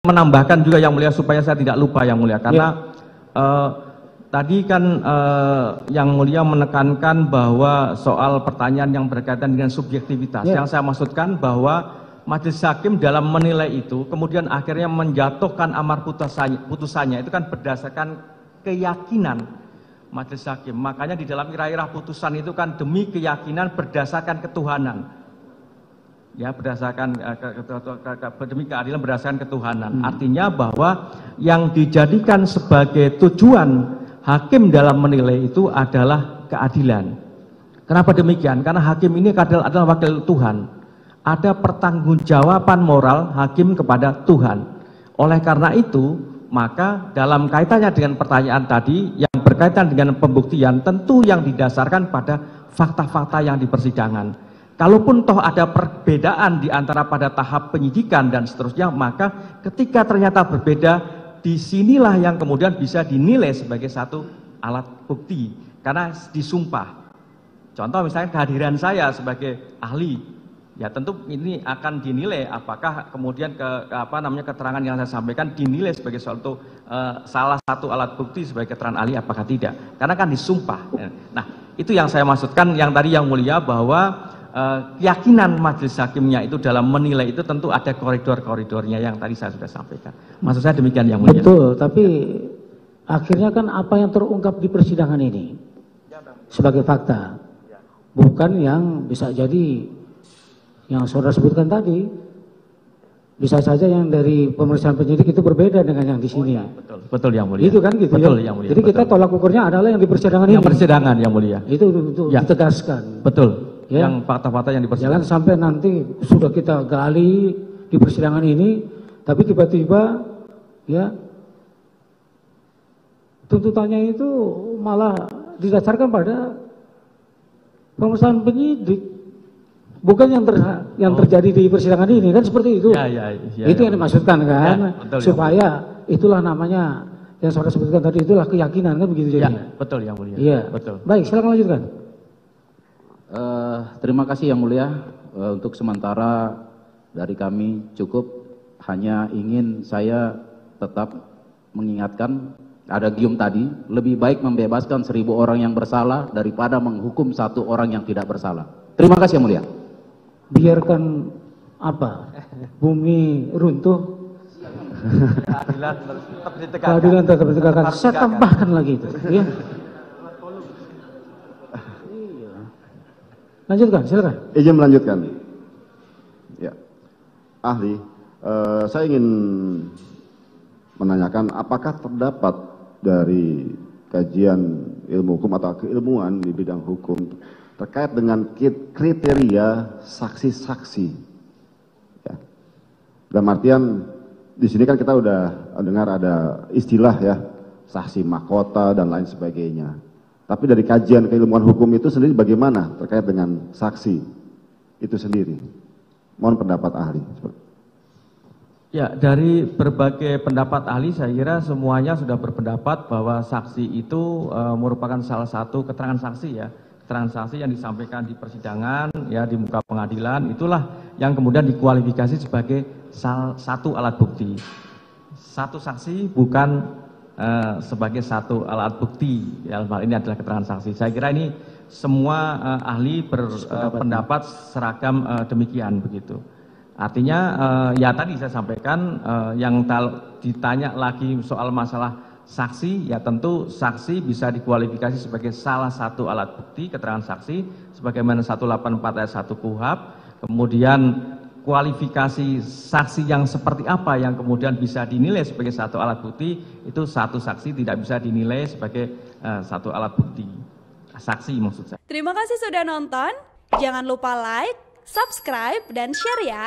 menambahkan juga Yang Mulia supaya saya tidak lupa Yang Mulia, karena tadi kan Yang Mulia menekankan bahwa soal pertanyaan yang berkaitan dengan subjektivitas. Yang saya maksudkan bahwa majelis hakim dalam menilai itu kemudian akhirnya menjatuhkan amar putusannya itu kan berdasarkan keyakinan majelis hakim. Makanya di dalam irah-irah putusan itu kan demi keyakinan berdasarkan ketuhanan. Ya, berdasarkan demi keadilan berdasarkan ketuhanan. Artinya bahwa yang dijadikan sebagai tujuan hakim dalam menilai itu adalah keadilan. Kenapa demikian? Karena hakim ini adalah wakil Tuhan. Ada pertanggungjawaban moral hakim kepada Tuhan. Oleh karena itu, maka dalam kaitannya dengan pertanyaan tadi yang berkaitan dengan pembuktian, tentu yang didasarkan pada fakta-fakta yang di persidangan. Kalaupun toh ada perbedaan di antara pada tahap penyidikan dan seterusnya, maka ketika ternyata berbeda, disinilah yang kemudian bisa dinilai sebagai satu alat bukti karena disumpah. Contoh misalnya kehadiran saya sebagai ahli, ya tentu ini akan dinilai apakah kemudian keterangan yang saya sampaikan dinilai sebagai suatu salah satu alat bukti sebagai keterangan ahli apakah tidak, karena kan disumpah. Nah, itu yang saya maksudkan yang tadi Yang Mulia, bahwa keyakinan majelis hakimnya itu dalam menilai itu tentu ada koridor-koridornya yang tadi saya sudah sampaikan. Maksud saya demikian Yang Mulia. Betul, tapi akhirnya kan apa yang terungkap di persidangan ini sebagai fakta, bukan yang bisa jadi yang saudara sebutkan tadi. Bisa saja yang dari pemeriksaan penyidik itu berbeda dengan yang di sini. Betul Yang Mulia. Itu kan gitu. Betul ya? Yang Mulia. Jadi kita tolak ukurnya adalah yang di persidangan ini. Yang persidangan Yang Mulia. Itu ditegaskan. Betul. Ya. Yang fakta-fakta yang di persidangan. Jangan sampai nanti sudah kita gali di persidangan ini, tapi tiba-tiba ya tuntutannya itu malah didasarkan pada pemeriksaan penyidik, bukan yang terjadi di persidangan ini, kan seperti itu. Itu yang dimaksudkan kan, betul, supaya itulah namanya yang saudara sebutkan tadi, itulah keyakinan kan begitu jadinya. Betul Yang Mulia. Iya. Betul. Baik, silakan lanjutkan. Terima kasih Yang Mulia. Untuk sementara dari kami cukup, hanya ingin saya tetap mengingatkan, ada gium tadi, lebih baik membebaskan 1000 orang yang bersalah daripada menghukum 1 orang yang tidak bersalah. Terima kasih Yang Mulia. Biarkan apa? Bumi runtuh, keadilan tetap ditegakkan. Saya tambahkan lagi itu. Ya. Lanjutkan, silakan. Izin melanjutkan. Ya, ahli, saya ingin menanyakan apakah terdapat dari kajian ilmu hukum atau keilmuan di bidang hukum terkait dengan kriteria saksi-saksi. Ya. Dalam artian di sini kan kita udah dengar ada istilah ya, saksi mahkota dan lain sebagainya. Tapi dari kajian keilmuan hukum itu sendiri bagaimana terkait dengan saksi itu sendiri? Mohon pendapat ahli. Ya, dari berbagai pendapat ahli saya kira semuanya sudah berpendapat bahwa saksi itu merupakan salah satu keterangan saksi ya. Keterangan saksi yang disampaikan di persidangan ya, di muka pengadilan, itulah yang kemudian dikualifikasi sebagai satu alat bukti. Satu saksi bukan sebagai satu alat bukti, ya, hal ini adalah keterangan saksi. Saya kira ini semua ahli berpendapat seragam demikian begitu. Artinya ya tadi saya sampaikan yang ditanya lagi soal masalah saksi, ya tentu saksi bisa dikualifikasi sebagai salah satu alat bukti keterangan saksi sebagaimana 184 ayat 1 KUHP. Kemudian kualifikasi saksi yang seperti apa yang kemudian bisa dinilai sebagai satu alat bukti, itu satu saksi tidak bisa dinilai sebagai satu alat bukti. Saksi maksud saya. Terima kasih sudah nonton. Jangan lupa like, subscribe, dan share ya.